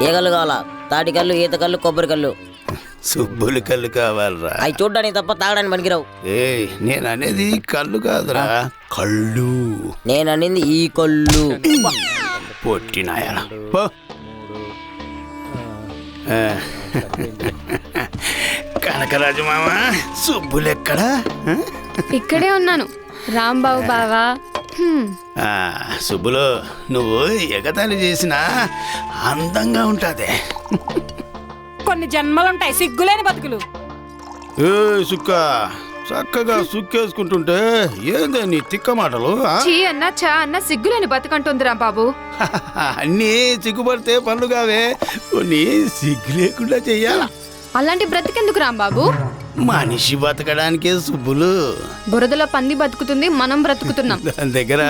ఏ కళ్ళు కావాలా? తాటి కళ్ళు, ఈత కళ్ళు, కొబ్బరి కళ్ళు. సుబ్బులు కళ్ళు కావాలరా? అవి చూడ్డానికి తప్ప తాగడానికి పనికిరావు. నేను అనేది కళ్ళు కాదురా, కళ్ళు. నేను అనింది ఈ కళ్ళు. పొట్టినాయాల కనకరాజు మామ, సుబ్బులెక్కడా? ఇక్కడే ఉన్నాను రాంబాబు బావా. సుబ్బులు, నువ్వు ఎగతాళి చేసినా అందంగా ఉంటాదే. కొన్ని జన్మలుంటాయి సిగ్గులేని బతుకులు. ఏ సుక్క, చక్కగా సుక్కేసుకుంటుంటే ఏందే నీ తిక్క మాటలు? చీ అన్న చా అన్న సిగ్గులేని బతుకంటుంది రాంబాబు. అన్నీ సిగ్గుపడితే పనులు కావే, కొన్ని సిగ్గు లేకుండా చెయ్యాలా. అలాంటి బ్రతికెందుకు రాంబాబు? మనిషి బతకడానికే సుబ్బులు. బురదలో పంది బతుకుతుంది, మనం బ్రతుకుతున్నాం. దాని దగ్గర